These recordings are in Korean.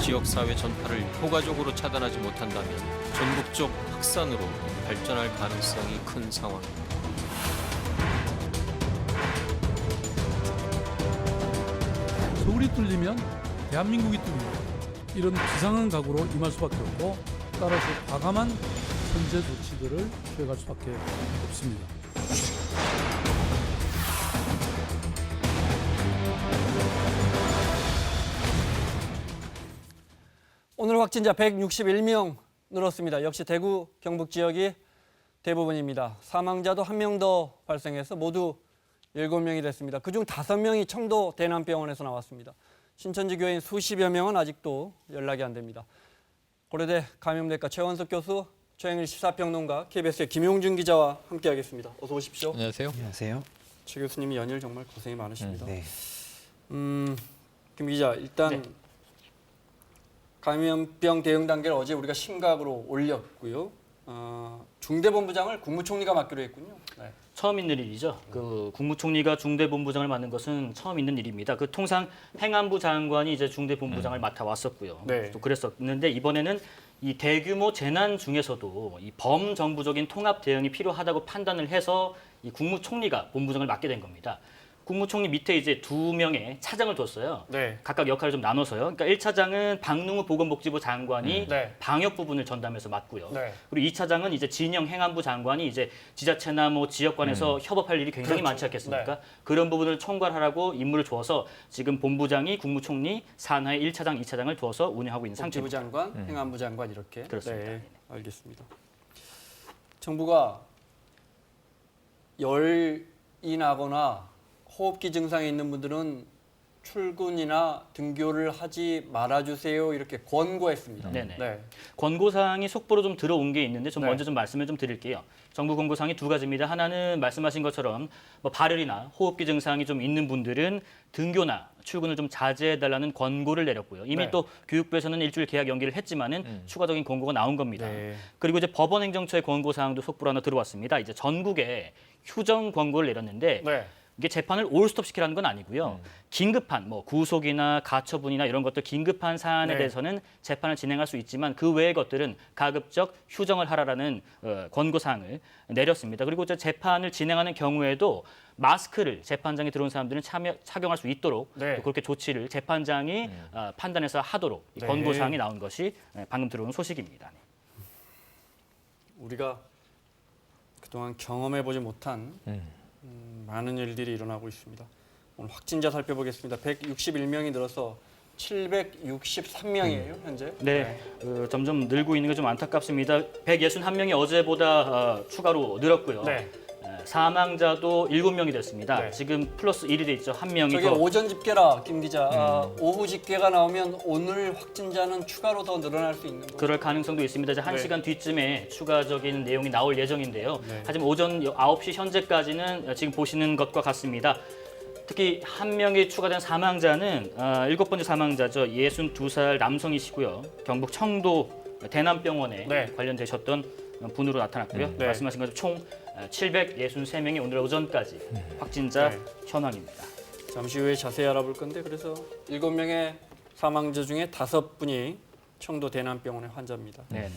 지역사회 전파를 효과적으로 차단하지 못한다면 전국적 확산으로 발전할 가능성이 큰 상황입니다. 서울이 뚫리면 대한민국이 뚫립니다. 이런 비상한 각오로 임할 수밖에 없고 따라서 과감한 선제 조치들을 취해갈 수밖에 없습니다. 오늘 확진자 161명 늘었습니다. 역시 대구, 경북 지역이 대부분입니다. 사망자도 한 명 더 발생해서 모두 7명이 됐습니다. 그중 5명이 청도 대남병원에서 나왔습니다. 신천지 교인 수십여 명은 아직도 연락이 안 됩니다. 고려대 감염내과 최원석 교수, 최영일 시사평론가, KBS의 김용준 기자와 함께하겠습니다. 어서 오십시오. 안녕하세요. 안녕하세요. 최 교수님이 연일 정말 고생이 많으십니다. 네. 김 기자, 일단 감염병 대응 단계를 어제 우리가 심각으로 올렸고요. 중대본부장을 국무총리가 맡기로 했군요. 네. 처음 있는 일이죠. 그 국무총리가 중대본부장을 맡는 것은 처음 있는 일입니다. 그 통상 행안부 장관이 이제 중대본부장을 맡아왔었고요. 네. 또 그랬었는데 이번에는 이 대규모 재난 중에서도 이 범정부적인 통합 대응이 필요하다고 판단을 해서 이 국무총리가 본부장을 맡게 된 겁니다. 국무총리 밑에 이제 2명의 차장을 뒀어요. 네. 각각 역할을 좀 나눠서요. 그러니까 1차장은 박능우 보건복지부 장관이 네. 방역 부분을 전담해서 맡고요. 네. 그리고 2차장은 이제 진영 행안부 장관이 이제 지자체나 뭐 지역관에서 협업할 일이 굉장히 그렇죠. 많지 않겠습니까? 네. 그런 부분을 총괄하라고 임무를 주어서 지금 본부장이 국무총리, 산하의 1차장, 2차장을 두어서 운영하고 있는 복지부 상태입니다. 장관, 행안부 장관 이렇게. 그렇습니다. 네, 알겠습니다. 정부가 열이 나거나 호흡기 증상이 있는 분들은 출근이나 등교를 하지 말아주세요 이렇게 권고했습니다. 네네. 네. 권고사항이 속보로 좀 들어온 게 있는데 좀 네. 먼저 좀 말씀을 좀 드릴게요. 정부 권고사항이 2가지입니다. 하나는 말씀하신 것처럼 뭐 발열이나 호흡기 증상이 좀 있는 분들은 등교나 출근을 좀 자제해달라는 권고를 내렸고요. 이미 네. 또 교육부에서는 일주일 계약 연기를 했지만은 추가적인 권고가 나온 겁니다. 네. 그리고 이제 법원행정처의 권고사항도 속보로 하나 들어왔습니다. 이제 전국에 휴정 권고를 내렸는데 네. 이게 재판을 올스톱 시키라는 건 아니고요. 긴급한 뭐 구속이나 가처분이나 이런 것들 긴급한 사안에 네. 대해서는 재판을 진행할 수 있지만 그 외의 것들은 가급적 휴정을 하라라는 권고 사항을 내렸습니다. 그리고 이제 재판을 진행하는 경우에도 마스크를 재판장에 들어온 사람들은 착용할 수 있도록 네. 또 그렇게 조치를 재판장이 판단해서 하도록 이 네. 권고 사항이 나온 것이 방금 들어온 소식입니다. 우리가 그동안 경험해보지 못한 많은 일들이 일어나고 있습니다. 오늘 확진자 살펴보겠습니다. 161명이 늘어서 763명이에요, 현재. 네, 점점 늘고 있는 게 좀 안타깝습니다. 161명이 어제보다 추가로 늘었고요. 네. 사망자도 7명이 됐습니다. 네. 지금 플러스 1이 돼 있죠. 한 명이 저게 더. 오전 집계라, 김 기자. 오후 집계가 나오면 오늘 확진자는 추가로 더 늘어날 수 있는 거죠? 그럴 가능성도 있습니다. 이제 네. 1시간 뒤쯤에 추가적인 내용이 나올 예정인데요. 네. 하지만 오전 9시 현재까지는 지금 보시는 것과 같습니다. 특히 한 명이 추가된 사망자는 7번째 사망자죠. 62살 남성이시고요. 경북 청도 대남병원에 네. 관련되셨던 분으로 나타났고요. 네. 말씀하신 것처럼 총 763명이 오늘 오전까지 확진자 네. 현황입니다. 잠시 후에 자세히 알아볼 건데 그래서 7명의 사망자 중에 5분이 청도 대남병원의 환자입니다. 네.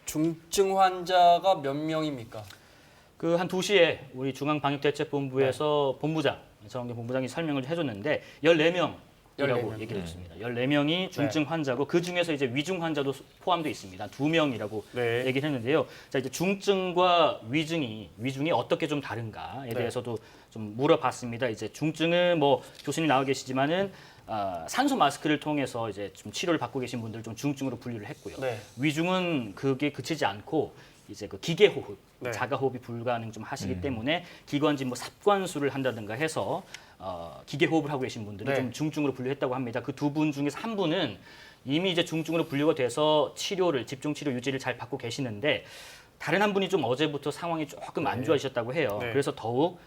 중증 환자가 몇 명입니까? 그 한 2시에 우리 중앙방역대책본부에서 본부장, 정은경 본부장이 설명을 해줬는데 14명이라고 14명. 얘기를 했습니다. 14명이 중증 환자고 그 중에서 이제 위중 환자도 포함되어 있습니다. 2명이라고 네. 얘기를 했는데요. 자, 이제 중증과 위중이 어떻게 좀 다른가에 네. 대해서도 좀 물어봤습니다. 이제 중증은 뭐 교수님 나와 계시지만은 산소 마스크를 통해서 이제 좀 치료를 받고 계신 분들 좀 중증으로 분류를 했고요. 네. 위중은 그게 그치지 않고 이제 그 기계 호흡, 네. 자가 호흡이 불가능 좀 하시기 때문에 기관지 뭐 삽관수를 한다든가 해서 기계 호흡을 하고 계신 분들은 네. 좀 중증으로 분류했다고 합니다. 그 2분 중에서 한 분은 이미 이제 중증으로 분류가 돼서 치료를 집중 치료 유지를 잘 받고 계시는데 다른 한 분이 좀 어제부터 상황이 조금 안 좋아지셨다고 해요. 네. 그래서 더욱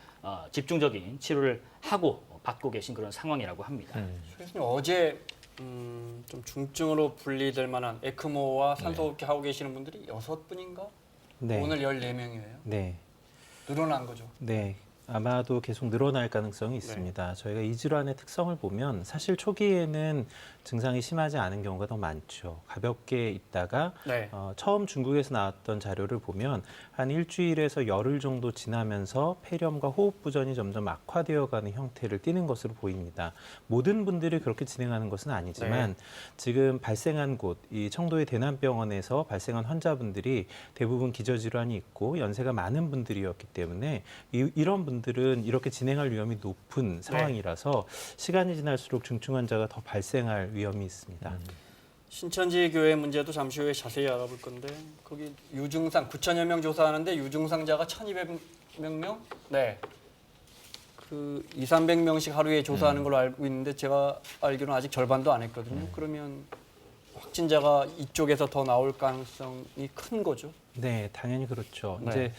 집중적인 치료를 하고 받고 계신 그런 상황이라고 합니다. 최 교수님 어제 좀 중증으로 분리될 만한 에크모와 산소호흡기 하고 계시는 분들이 6분인가? 네. 오늘 14명이에요. 네. 늘어난 거죠. 네. 아마도 계속 늘어날 가능성이 있습니다. 저희가 이 질환의 특성을 보면 사실 초기에는 증상이 심하지 않은 경우가 더 많죠. 가볍게 있다가 네. 처음 중국에서 나왔던 자료를 보면 한 일주일에서 열흘 정도 지나면서 폐렴과 호흡 부전이 점점 악화되어가는 형태를 띠는 것으로 보입니다. 모든 분들이 그렇게 진행하는 것은 아니지만 지금 발생한 곳, 이 청도의 대남병원에서 발생한 환자분들이 대부분 기저질환이 있고 연세가 많은 분들이었기 때문에 이런 분들은 이렇게 진행할 위험이 높은 상황이라서 시간이 지날수록 중증 환자가 더 발생할 위험이 있습니다. 신천지 교회 문제도 잠시 후에 자세히 알아볼 건데 거기 유증상 9천여 명 조사하는데 유증상자가 1,200명? 네. 그 200~300명씩 하루에 조사하는 걸로 알고 있는데 제가 알기로는 아직 절반도 안 했거든요. 그러면 확진자가 이쪽에서 더 나올 가능성이 큰 거죠. 네, 당연히 그렇죠. 네. 이제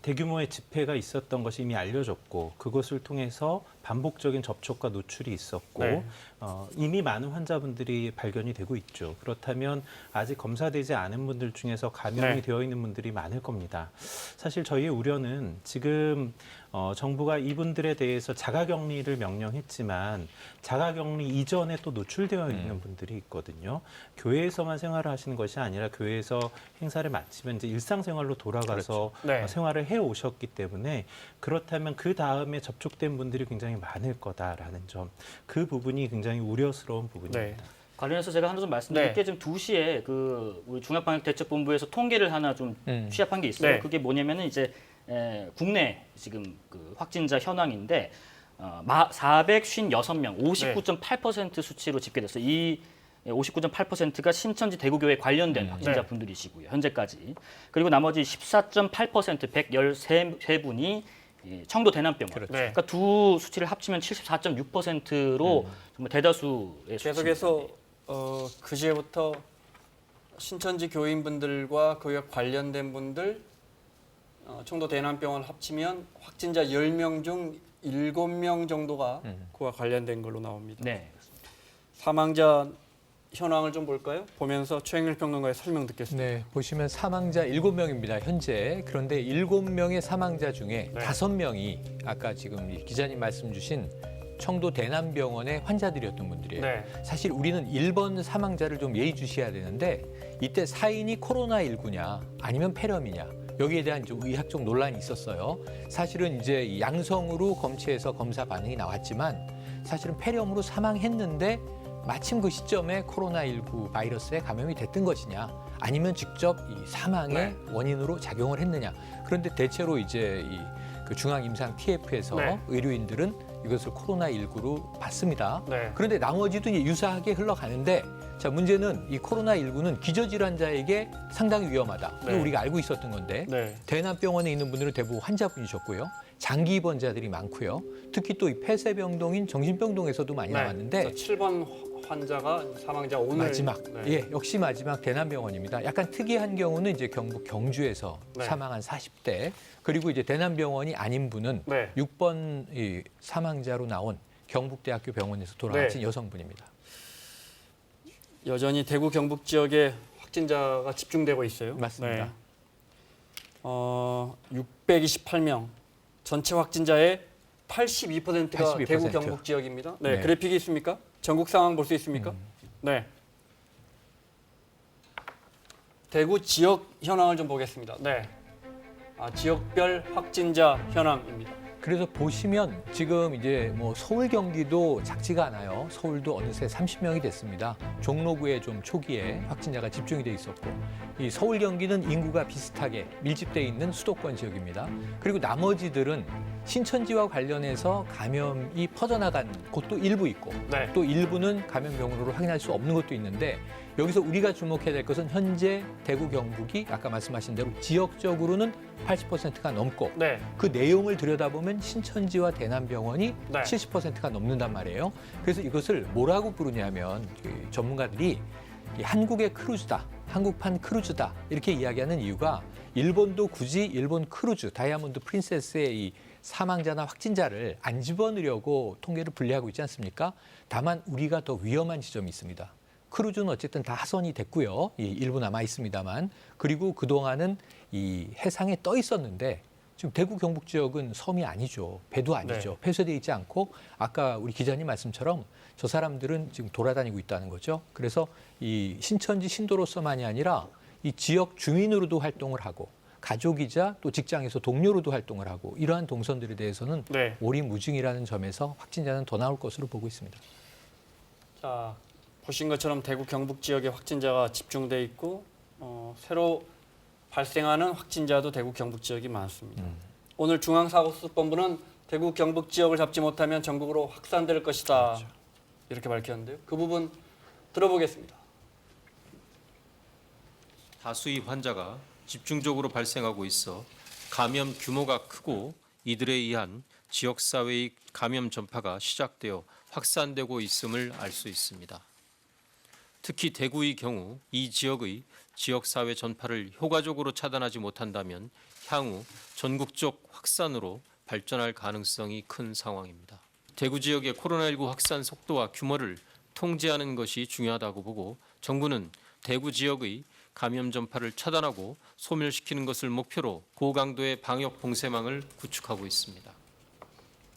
대규모의 집회가 있었던 것이 이미 알려졌고 그것을 통해서 반복적인 접촉과 노출이 있었고 네. 이미 많은 환자분들이 발견이 되고 있죠. 그렇다면 아직 검사되지 않은 분들 중에서 감염이 되어 있는 분들이 많을 겁니다. 사실 저희의 우려는 지금 정부가 이분들에 대해서 자가격리를 명령했지만 자가격리 이전에 또 노출되어 있는 분들이 있거든요. 교회에서만 생활을 하시는 것이 아니라 교회에서 행사를 마치면 이제 일상생활로 돌아가서 네. 생활을 해 오셨기 때문에 그렇다면 그 다음에 접촉된 분들이 굉장히 많을 거다라는 점, 그 부분이 굉장히 우려스러운 부분입니다. 네. 관련해서 제가 하나 좀 말씀드릴 게 지금 2시에 그 우리 중앙방역대책본부에서 통계를 하나 좀 취합한 게 있어요. 네. 그게 뭐냐면은 이제 국내 지금 그 확진자 현황인데 456명, 59.8% 수치로 집계됐어요. 이 59.8%가 신천지 대구교회 관련된 확진자 분들이시고요. 현재까지. 그리고 나머지 14.8% 113분이 청도 대남병원. 그렇죠. 그러니까 두 수치를 합치면 74.6%로 정말 대다수의 계속해서 그제부터 신천지 교인분들과 그에 관련된 분들 청도 대남병원 합치면 확진자 10명 중 7명 정도가 그와 관련된 걸로 나옵니다. 네. 사망자 현황을 좀 볼까요? 보면서 최영일 평론가의 설명 듣겠습니다. 네, 보시면 사망자 7명입니다. 현재. 그런데 7명의 사망자 중에 5명이 아까 지금 이 기자님 말씀 주신 청도 대남병원의 환자들이었던 분들이에요. 네. 사실 우리는 1번 사망자를 좀 예의주시해야 되는데 이때 사인이 코로나19냐 아니면 폐렴이냐 여기에 대한 좀 의학적 논란이 있었어요. 사실은 이제 이 양성으로 검체해서 검사 반응이 나왔지만 사실은 폐렴으로 사망했는데 마침 그 시점에 코로나19 바이러스에 감염이 됐던 것이냐 아니면 직접 이 사망의 원인으로 작용을 했느냐. 그런데 대체로 이제 그 중앙임상 TF에서 의료인들은 이것을 코로나19로 봤습니다. 그런데 나머지도 이제 유사하게 흘러가는데 자 문제는 이 코로나19는 기저질환자에게 상당히 위험하다. 이거 우리가 알고 있었던 건데 대남병원에 있는 분들은 대부분 환자분이셨고요. 장기 입원자들이 많고요. 특히 또 이 폐쇄병동인 정신병동에서도 많이 나왔는데 7번 환자가 사망자 오늘 마지막 역시 마지막 대남병원입니다. 약간 특이한 경우는 이제 경북 경주에서 사망한 40대 그리고 이제 대남병원이 아닌 분은 6번 이 사망자로 나온 경북대학교 병원에서 돌아가신 여성분입니다. 여전히 대구 경북 지역에 확진자가 집중되고 있어요. 맞습니다. 628명 전체 확진자의 82%가 82%. 대구 경북 지역입니다. 네. 그래픽이 있습니까? 전국 상황 볼 수 있습니까? 네. 대구 지역 현황을 좀 보겠습니다. 네. 지역별 확진자 현황입니다. 그래서 보시면 지금 이제 뭐 서울 경기도 작지가 않아요. 서울도 어느새 30명이 됐습니다. 종로구에 좀 초기에 확진자가 집중이 돼 있었고 이 서울 경기는 인구가 비슷하게 밀집돼 있는 수도권 지역입니다. 그리고 나머지들은 신천지와 관련해서 감염이 퍼져나간 곳도 일부 있고 또 일부는 감염 경로를 확인할 수 없는 것도 있는데 여기서 우리가 주목해야 될 것은 현재 대구 경북이 아까 말씀하신 대로 지역적으로는 80%가 넘고 그 내용을 들여다보면 신천지와 대남병원이 70%가 넘는단 말이에요. 그래서 이것을 뭐라고 부르냐면 전문가들이 한국의 크루즈다, 한국판 크루즈다 이렇게 이야기하는 이유가 일본도 굳이 일본 크루즈, 다이아몬드 프린세스의 이 사망자나 확진자를 안 집어넣으려고 통계를 분리하고 있지 않습니까? 다만 우리가 더 위험한 지점이 있습니다. 크루즈는 어쨌든 다 하선이 됐고요. 일부 남아 있습니다만. 그리고 그동안은 이 해상에 떠 있었는데 지금 대구 경북 지역은 섬이 아니죠. 배도 아니죠. 네. 폐쇄돼 있지 않고 아까 우리 기자님 말씀처럼 저 사람들은 지금 돌아다니고 있다는 거죠. 그래서 이 신천지 신도로서만이 아니라 이 지역 주민으로도 활동을 하고 가족이자 또 직장에서 동료로도 활동을 하고 이러한 동선들에 대해서는 네. 오리무중이라는 점에서 확진자는 더 나올 것으로 보고 있습니다. 자, 보신 것처럼 대구 경북 지역에 확진자가 집중돼 있고 새로 발생하는 확진자도 대구 경북 지역이 많습니다. 오늘 중앙사고수습본부는 대구 경북 지역을 잡지 못하면 전국으로 확산될 것이다. 이렇게 밝혔는데요. 그 부분 들어보겠습니다. 다수의 환자가 집중적으로 발생하고 있어 감염 규모가 크고 이들에 의한 지역사회의 감염 전파가 시작되어 확산되고 있음을 알 수 있습니다. 특히 대구의 경우 이 지역의 지역사회 전파를 효과적으로 차단하지 못한다면 향후 전국적 확산으로 발전할 가능성이 큰 상황입니다. 대구 지역의 코로나19 확산 속도와 규모를 통제하는 것이 중요하다고 보고 정부는 대구 지역의 감염 전파를 차단하고 소멸시키는 것을 목표로 고강도의 방역 봉쇄망을 구축하고 있습니다.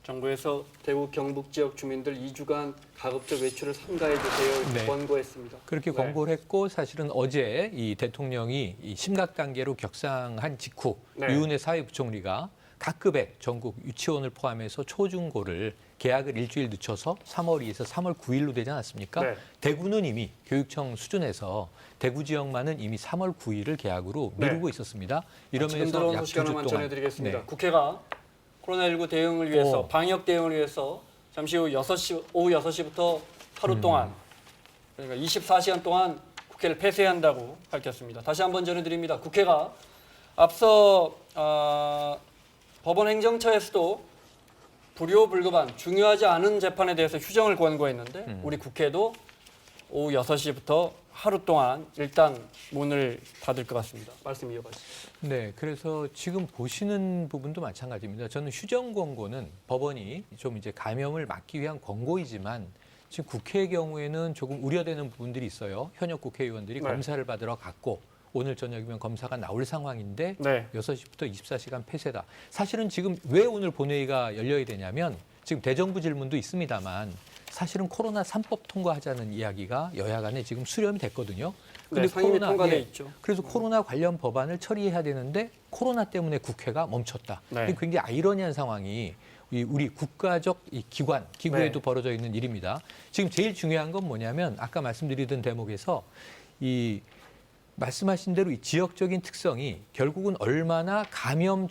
정부에서 대구 경북 지역 주민들 2주간 가급적 외출을 삼가해 주세요. 네. 권고했습니다. 그렇게 네. 권고를 했고 사실은 어제 이 대통령이 이 심각 단계로 격상한 직후 네. 유은혜 사회부총리가 각 급의 전국 유치원을 포함해서 초중고를 개학을 일주일 늦춰서 3월 2일에서 3월 9일로 되지 않았습니까? 네. 대구는 이미 교육청 수준에서 대구 지역만은 이미 3월 9일을 개학으로 네. 미루고 있었습니다. 지금 이러면서 들어온 약 소식 2주 하나만 동안 전해드리겠습니다. 네. 국회가 코로나19 대응을 위해서 오. 방역 대응을 위해서 잠시 후 오후 6시부터 하루 동안 그러니까 24시간 동안 국회를 폐쇄한다고 밝혔습니다. 다시 한번 전해드립니다. 국회가 앞서 법원 행정처에서도 불효불급한 중요하지 않은 재판에 대해서 휴정을 권고했는데 우리 국회도 오후 6시부터 하루 동안 일단 문을 닫을 것 같습니다. 말씀 이어가시죠. 네, 그래서 지금 보시는 부분도 마찬가지입니다. 저는 휴정 권고는 법원이 좀 이제 감염을 막기 위한 권고이지만 지금 국회의 경우에는 조금 우려되는 부분들이 있어요. 현역 국회의원들이 네. 검사를 받으러 갔고 오늘 저녁이면 검사가 나올 상황인데 네. 6시부터 24시간 폐쇄다. 사실은 지금 왜 오늘 본회의가 열려야 되냐면 지금 대정부 질문도 있습니다만 사실은 코로나 3법 통과하자는 이야기가 여야 간에 지금 수렴이 됐거든요. 네, 상임위 통과돼 예, 있죠. 그래서 코로나 관련 법안을 처리해야 되는데 코로나 때문에 국회가 멈췄다. 네. 이게 굉장히 아이러니한 상황이 우리 국가적 이 기구에도 네. 벌어져 있는 일입니다. 지금 제일 중요한 건 뭐냐면 아까 말씀드리던 대목에서 이 말씀하신 대로 이 지역적인 특성이 결국은 얼마나 감염이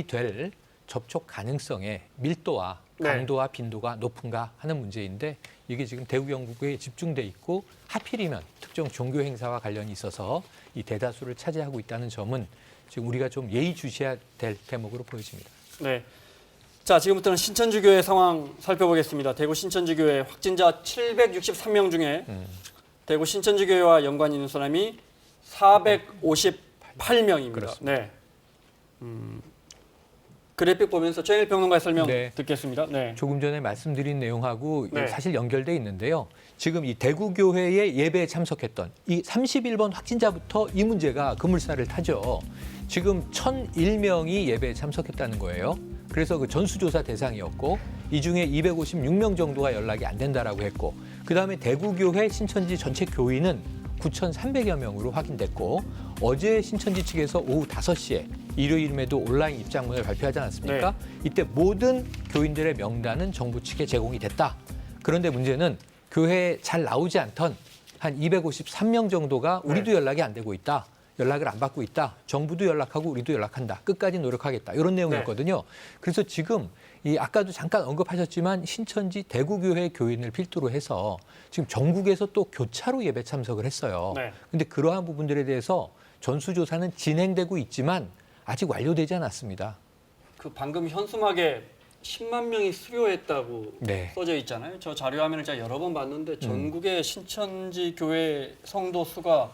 될 접촉 가능성의 밀도와 네. 강도와 빈도가 높은가 하는 문제인데 이게 지금 대구 경북에 집중돼 있고 하필이면 특정 종교 행사와 관련이 있어서 이 대다수를 차지하고 있다는 점은 지금 우리가 좀 예의주시해야 될 대목으로 보여집니다. 네. 자, 지금부터는 신천지교회 상황 살펴보겠습니다. 대구 신천지교회 확진자 763명 중에 대구 신천지교회와 연관 있는 사람이 458명입니다. 그렇습니다. 네. 그래픽 보면서 최영일 평론가의 설명 네. 듣겠습니다. 네. 조금 전에 말씀드린 내용하고 네. 사실 연결돼 있는데요. 지금 이 대구교회의 예배에 참석했던 이 31번 확진자부터 이 문제가 급물살을 타죠. 지금 1,001명이 예배에 참석했다는 거예요. 그래서 그 전수조사 대상이었고 이 중에 256명 정도가 연락이 안 된다라고 했고 그다음에 대구교회 신천지 전체 교인은 9,300여 명으로 확인됐고 어제 신천지 측에서 오후 5시에 일요일임에도 온라인 입장문을 발표하지 않았습니까? 이때 모든 교인들의 명단은 정부 측에 제공이 됐다. 그런데 문제는 교회에 잘 나오지 않던 한 253명 정도가 우리도 연락이 안 되고 있다. 연락을 안 받고 있다. 정부도 연락하고 우리도 연락한다. 끝까지 노력하겠다. 이런 내용이었거든요. 그래서 지금 이 아까도 잠깐 언급하셨지만 신천지 대구교회 교인을 필두로 해서 지금 전국에서 또 교차로 예배 참석을 했어요. 그런데 그러한 부분들에 대해서 전수조사는 진행되고 있지만 아직 완료되지 않았습니다. 그 방금 현수막에 10만 명이 수료했다고 네. 써져 있잖아요. 저 자료 화면을 제가 여러 번 봤는데 전국의 신천지 교회 성도 수가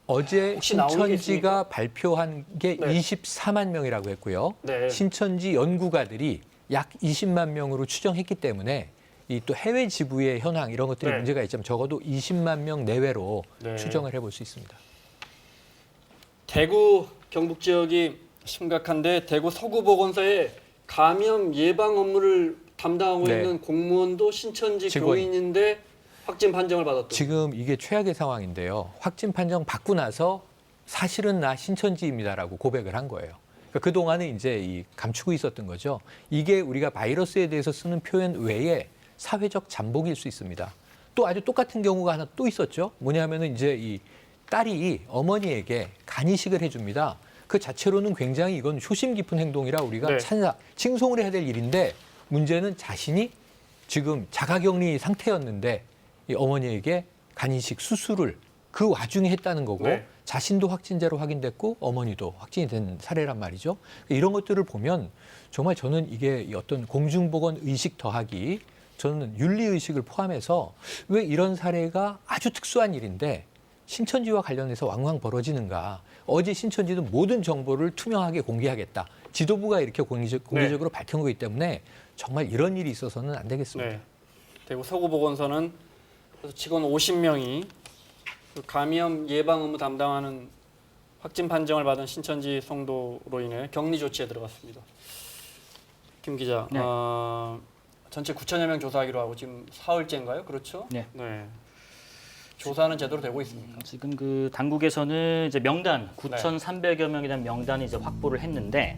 어제 혹시 나오는 게 있습니까? 신천지가 발표한 게 네. 24만 명이라고 했고요. 네. 신천지 연구가들이 약 20만 명으로 추정했기 때문에 이 또 해외 지부의 현황 이런 것들이 네. 문제가 있지만 적어도 20만 명 내외로 네. 추정을 해볼 수 있습니다. 대구 경북 지역이 심각한데 대구 서구보건소에 감염 예방 업무를 담당하고 네. 있는 공무원도 신천지 직원. 교인인데 확진 판정을 받았다. 지금 이게 최악의 상황인데요. 확진 판정 받고 나서 사실은 나 신천지입니다라고 고백을 한 거예요. 그러니까 그동안은 이제 감추고 있었던 거죠. 이게 우리가 바이러스에 대해서 쓰는 표현 외에 사회적 잠복일 수 있습니다. 또 아주 똑같은 경우가 하나 또 있었죠. 뭐냐면은 이제 이 딸이 어머니에게 간이식을 해줍니다. 그 자체로는 굉장히 이건 효심 깊은 행동이라 우리가 네. 칭송을 해야 될 일인데 문제는 자신이 지금 자가격리 상태였는데 이 어머니에게 간이식 수술을 그 와중에 했다는 거고 네. 자신도 확진자로 확인됐고 어머니도 확진이 된 사례란 말이죠. 이런 것들을 보면 정말 저는 이게 어떤 공중보건 의식 더하기 저는 윤리의식을 포함해서 왜 이런 사례가 아주 특수한 일인데 신천지와 관련해서 왕왕 벌어지는가. 어제 신천지는 모든 정보를 투명하게 공개하겠다. 지도부가 이렇게 공개적으로 밝힌 거기 때문에 정말 이런 일이 있어서는 안 되겠습니다. 네. 대구 서구보건소는 직원 50명이 감염 예방 업무 담당하는 확진 판정을 받은 신천지 성도로 인해 격리 조치에 들어갔습니다. 김 기자, 네. 전체 9천여 명 조사하기로 하고 지금 사흘째인가요? 그렇죠? 네. 조사는 제대로 되고 있습니까? 지금 그 당국에서는 이제 명단 9,300여 명에 대한 명단을 이제 확보를 했는데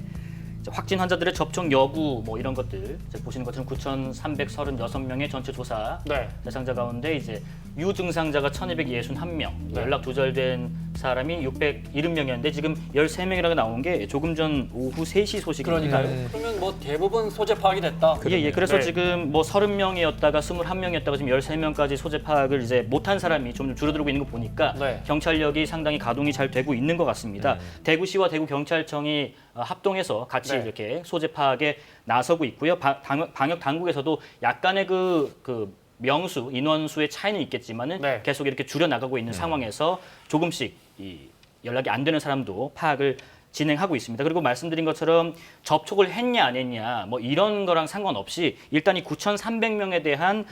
이제 확진 환자들의 접촉 여부 뭐 이런 것들 이제 보시는 것처럼 9,336명의 전체 조사 네. 대상자 가운데 이제 유증상자가 1,261명, 네. 연락 두절된 사람이 670명이었는데 지금 13명이라고 나온 게 조금 전 오후 3시 소식입니다. 그러니까요. 그러면 뭐 대부분 소재 파악이 됐다. 예. 그래서 네. 지금 뭐 30명이었다가 21명이었다가 지금 13명까지 소재 파악을 이제 못한 사람이 좀 줄어들고 있는 거 보니까 네. 경찰력이 상당히 가동이 잘 되고 있는 것 같습니다. 대구시와 대구경찰청이 합동해서 같이 네. 이렇게 소재 파악에 나서고 있고요. 방역 당국에서도 약간의 그 명수, 인원수의 차이는 있겠지만은 네. 계속 이렇게 줄여 나가고 있는 상황에서 조금씩 이 연락이 안 되는 사람도 파악을 진행하고 있습니다. 그리고 말씀드린 것처럼 접촉을 했냐 안 했냐 뭐 이런 거랑 상관없이 일단 이 9,300명에 대한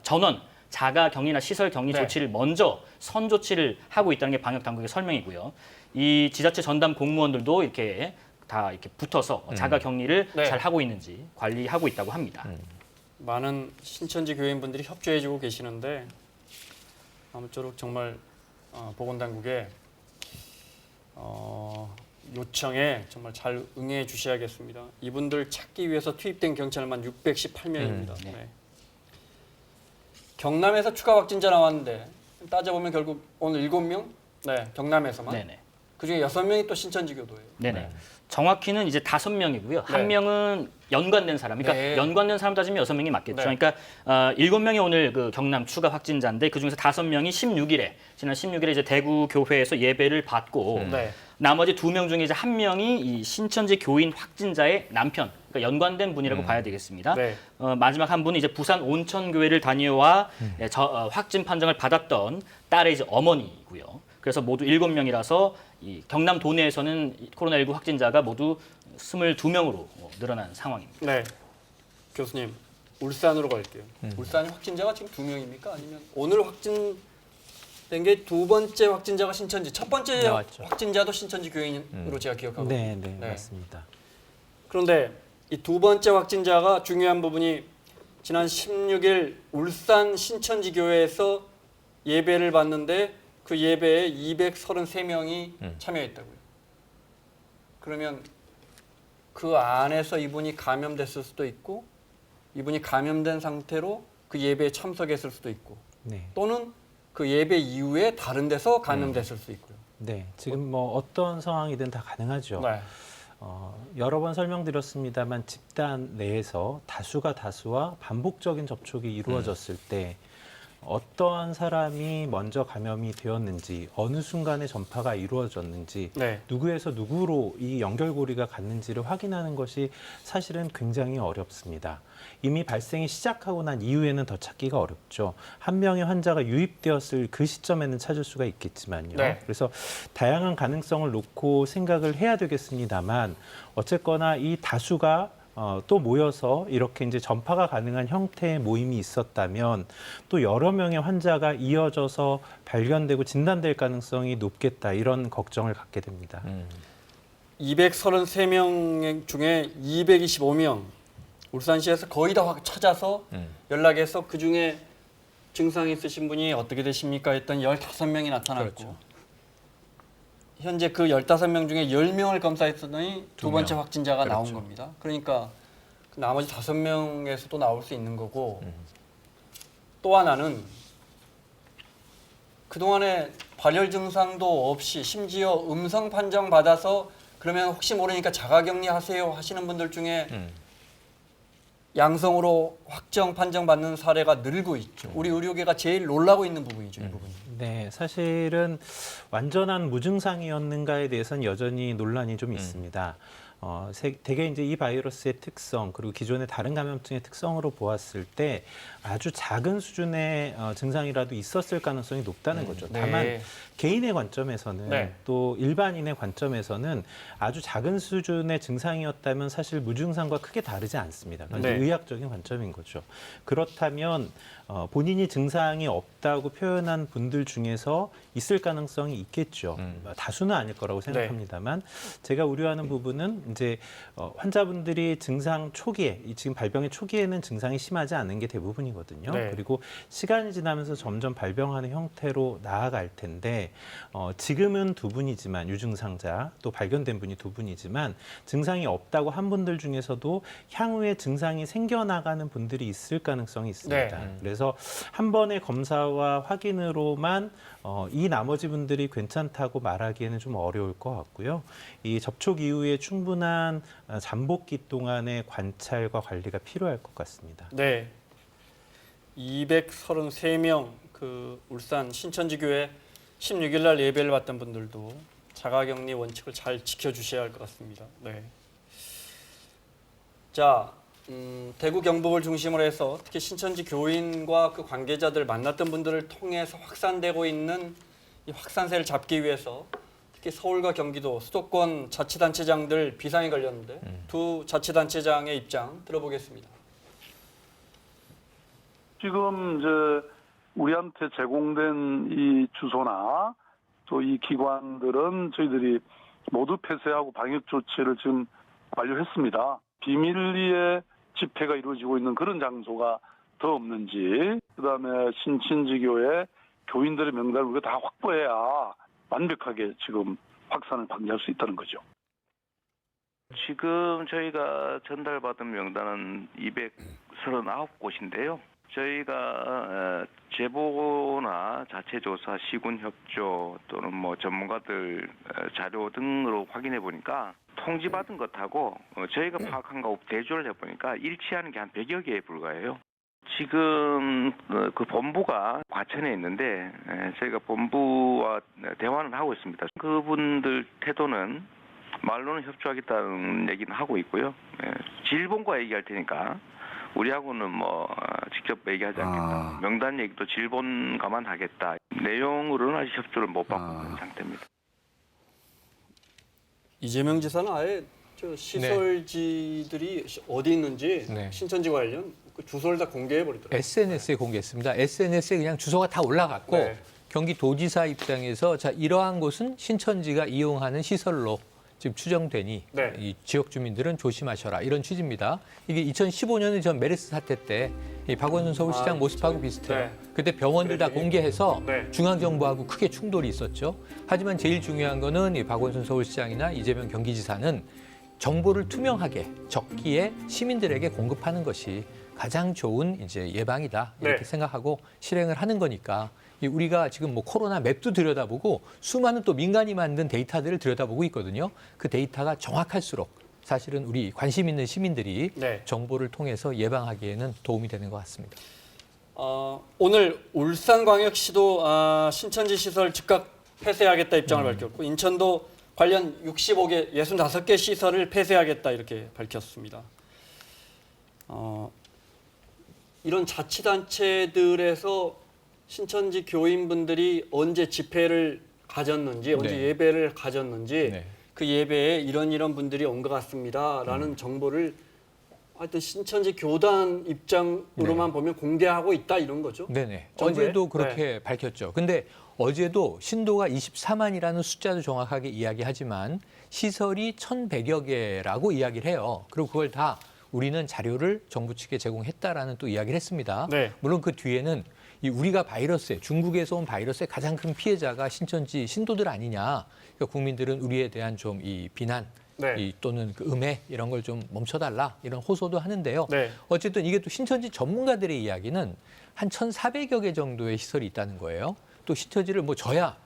전원 자가 격리나 시설 격리 네. 조치를 먼저 선 조치를 하고 있다는 게 방역 당국의 설명이고요. 이 지자체 전담 공무원들도 이렇게 다 이렇게 붙어서 자가 격리를 네. 잘 하고 있는지 관리하고 있다고 합니다. 많은 신천지 교인분들이 협조해주고 계시는데 아무쪼록 정말 보건당국의 요청에 정말 잘 응해 주셔야겠습니다. 이분들 찾기 위해서 투입된 경찰만 618명입니다. 네. 경남에서 추가 확진자 나왔는데 따져보면 결국 오늘 7명? 네, 경남에서만. 네네. 그중에 6명이 또 신천지 교도예요. 네네. 정확히는 이제 5명이고요. 네. 한 명은 연관된 사람. 그러니까 네. 연관된 사람 따지면 6명이 맞겠죠. 네. 그러니까 7명이 오늘 그 경남 추가 확진자인데 그중에서 5명이 16일에 지난 16일에 이제 대구 교회에서 예배를 받고 네. 나머지 2명 중에 이제 1명이 이 신천지 교인 확진자의 남편. 그러니까 연관된 분이라고 봐야 되겠습니다. 네. 마지막 한 분은 이제 부산 온천교회를 다녀와 확진 판정을 받았던 딸의 이제 어머니이고요. 그래서 모두 7명이라서 이 경남 도내에서는 코로나19 확진자가 모두 22명으로 늘어난 상황입니다. 네. 교수님, 울산으로 갈게요. 울산이 확진자가 지금 2명입니까? 아니면 오늘 확진된 게 두 번째 확진자가 신천지, 첫 번째 나왔죠. 확진자도 신천지 교인으로 제가 기억하고 네, 있습니다. 네, 맞습니다. 그런데 이 두 번째 확진자가 중요한 부분이 지난 16일 울산 신천지 교회에서 예배를 받는데 그 예배에 233명이 참여했다고요. 그러면 그 안에서 이분이 감염됐을 수도 있고 이분이 감염된 상태로 그 예배에 참석했을 수도 있고 네. 또는 그 예배 이후에 다른 데서 감염됐을 수도 있고요. 네, 지금 뭐 어떤 상황이든 다 가능하죠. 네. 여러 번 설명드렸습니다만 집단 내에서 다수와 반복적인 접촉이 이루어졌을 때 어떠한 사람이 먼저 감염이 되었는지, 어느 순간에 전파가 이루어졌는지, 네. 누구에서 누구로 이 연결고리가 갔는지를 확인하는 것이 사실은 굉장히 어렵습니다. 이미 발생이 시작하고 난 이후에는 더 찾기가 어렵죠. 한 명의 환자가 유입되었을 그 시점에는 찾을 수가 있겠지만요. 네. 그래서 다양한 가능성을 놓고 생각을 해야 되겠습니다만 어쨌거나 이 다수가 또 모여서 이렇게 이제 전파가 가능한 형태의 모임이 있었다면 또 여러 명의 환자가 이어져서 발견되고 진단될 가능성이 높겠다 이런 걱정을 갖게 됩니다. 233명 중에 225명 울산시에서 거의 다 찾아서 연락해서 그중에 증상이 있으신 분이 어떻게 되십니까 했더니 15명이 나타났고 그렇죠. 현재 그 15명 중에 10명을 검사했더니 두 번째 명. 확진자가 나온 그렇죠. 겁니다. 그러니까 그 나머지 5명에서도 나올 수 있는 거고 또 하나는 그동안에 발열 증상도 없이 심지어 음성 판정 받아서 그러면 혹시 모르니까 자가격리 하세요 하시는 분들 중에 양성으로 확정 판정 받는 사례가 늘고 있죠. 우리 의료계가 제일 놀라고 있는 부분이죠, 이 부분이. 네, 사실은 완전한 무증상이었는가에 대해서는 여전히 논란이 좀 있습니다. 대개 이제 이 바이러스의 특성 그리고 기존의 다른 감염증의 특성으로 보았을 때 아주 작은 수준의 증상이라도 있었을 가능성이 높다는 거죠. 다만 네. 개인의 관점에서는 네. 또 일반인의 관점에서는 아주 작은 수준의 증상이었다면 사실 무증상과 크게 다르지 않습니다. 그건 이제 네. 의학적인 관점인 거죠. 그렇다면 본인이 증상이 없다고 표현한 분들 중에서 있을 가능성이 있겠죠. 다수는 아닐 거라고 생각합니다만 제가 우려하는 부분은 이제 환자분들이 증상 초기에 지금 발병의 초기에는 증상이 심하지 않은 게 대부분이거든요. 네. 그리고 시간이 지나면서 점점 발병하는 형태로 나아갈 텐데 지금은 두 분이지만 유증상자 또 발견된 분이 두 분이지만 증상이 없다고 한 분들 중에서도 향후에 증상이 생겨나가는 분들이 있을 가능성이 있습니다. 네. 그래서 한 번의 검사와 확인으로만 이 나머지 분들이 괜찮다고 말하기에는 좀 어려울 것 같고요. 이 접촉 이후에 충분한 잠복기 동안의 관찰과 관리가 필요할 것 같습니다. 네. 233명 그 울산 신천지 교회 16일 날 예배를 받던 분들도 자가격리 원칙을 잘 지켜주셔야 할 것 같습니다. 네. 자, 대구 경북을 중심으로 해서 특히 신천지 교인과 그 관계자들 만났던 분들을 통해서 확산되고 있는 이 확산세를 잡기 위해서 특히 서울과 경기도 수도권 자치단체장들 비상이 걸렸는데 두 자치단체장의 입장 들어보겠습니다. 지금 우리한테 제공된 이 주소나 또 이 기관들은 저희들이 모두 폐쇄하고 방역 조치를 지금 완료했습니다. 비밀리에 집회가 이루어지고 있는 그런 장소가 더 없는지, 그다음에 신천지교회 교인들의 명단을 우리가 다 확보해야 완벽하게 지금 확산을 방지할 수 있다는 거죠. 지금 저희가 전달받은 명단은 239곳인데요. 저희가 제보나 자체조사, 시군협조 또는 뭐 전문가들 자료 등으로 확인해 보니까 통지받은 것하고 저희가 파악한 거하고 대조를 해보니까 일치하는 게 한 100여 개에 불과해요. 지금 그 본부가 과천에 있는데 저희가 본부와 대화는 하고 있습니다. 그분들 태도는 말로는 협조하겠다는 얘기는 하고 있고요. 질본과 얘기할 테니까 우리하고는 뭐 직접 얘기하지 않겠다. 명단 얘기도 질본가만 하겠다. 내용으로는 아직 협조를 못 받고 있는 상태입니다. 이재명 지사는 아예 저 시설지들이 어디 있는지 네. 신천지 관련 그 주소를 다 공개해버리더라고요. SNS에 공개했습니다. SNS에 그냥 주소가 다 올라갔고 네. 경기도지사 입장에서 자 이러한 곳은 신천지가 이용하는 시설로 지금 추정되니 네. 이 지역 주민들은 조심하셔라 이런 취지입니다. 이게 2015년에 전 메르스 사태 때 이 박원순 서울시장 모습하고 비슷해요. 네. 그때 병원들 다 공개해서 네. 중앙정부하고 크게 충돌이 있었죠. 하지만 제일 중요한 거는 이 박원순 서울시장이나 이재명 경기지사는 정보를 투명하게 적기에 시민들에게 공급하는 것이 가장 좋은 이제 예방이다 이렇게 네. 생각하고 실행을 하는 거니까 우리가 지금 뭐 코로나 맵도 들여다보고 수많은 또 민간이 만든 데이터들을 들여다보고 있거든요. 그 데이터가 정확할수록 사실은 우리 관심 있는 시민들이 네. 정보를 통해서 예방하기에는 도움이 되는 것 같습니다. 오늘 울산광역시도 신천지 시설 즉각 폐쇄하겠다 입장을 밝혔고 인천도 관련 65개 시설을 폐쇄하겠다 이렇게 밝혔습니다. 이런 자치단체들에서 신천지 교인분들이 언제 집회를 가졌는지, 언제 네. 예배를 가졌는지 네. 그 예배에 이런 분들이 온 것 같습니다라는 정보를 하여튼 신천지 교단 입장으로만 보면 공개하고 있다 이런 거죠. 네네. 정부에? 어제도 그렇게 밝혔죠. 근데 어제도 신도가 24만이라는 숫자도 정확하게 이야기하지만 시설이 1,100여 개라고 이야기를 해요. 그리고 그걸 다 우리는 자료를 정부 측에 제공했다라는 또 이야기를 했습니다. 네. 물론 그 뒤에는 이 우리가 바이러스에 중국에서 온 바이러스의 가장 큰 피해자가 신천지 신도들 아니냐. 그러니까 국민들은 우리에 대한 좀 이 비난 네. 또는 그 음해 이런 걸 좀 멈춰달라 이런 호소도 하는데요. 네. 어쨌든 이게 또 신천지 전문가들의 이야기는 한 1,400여 개 정도의 시설이 있다는 거예요. 또 신천지를 뭐 저야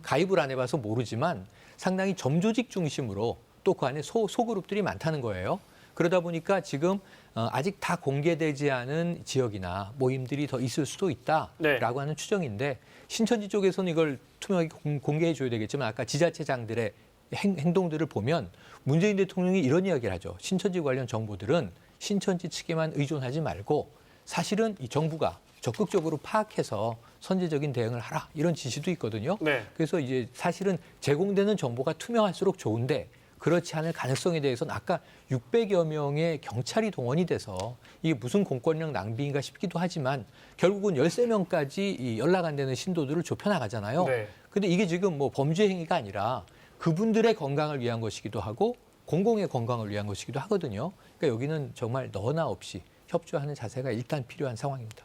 가입을 안 해봐서 모르지만 상당히 점조직 중심으로 또 그 안에 소그룹들이 많다는 거예요. 그러다 보니까 지금 아직 다 공개되지 않은 지역이나 모임들이 더 있을 수도 있다라고 네. 하는 추정인데 신천지 쪽에서는 이걸 투명하게 공개해 줘야 되겠지만 아까 지자체장들의 행동들을 보면 문재인 대통령이 이런 이야기를 하죠. 신천지 관련 정보들은 신천지 측에만 의존하지 말고 사실은 이 정부가 적극적으로 파악해서 선제적인 대응을 하라 이런 지시도 있거든요. 네. 그래서 이제 사실은 제공되는 정보가 투명할수록 좋은데 그렇지 않을 가능성에 대해서는 아까 600여 명의 경찰이 동원이 돼서 이게 무슨 공권력 낭비인가 싶기도 하지만 결국은 13명까지 연락 안 되는 신도들을 좁혀나가잖아요. 네. 근데 이게 지금 뭐 범죄 행위가 아니라 그분들의 건강을 위한 것이기도 하고 공공의 건강을 위한 것이기도 하거든요. 그러니까 여기는 정말 너나 없이 협조하는 자세가 일단 필요한 상황입니다.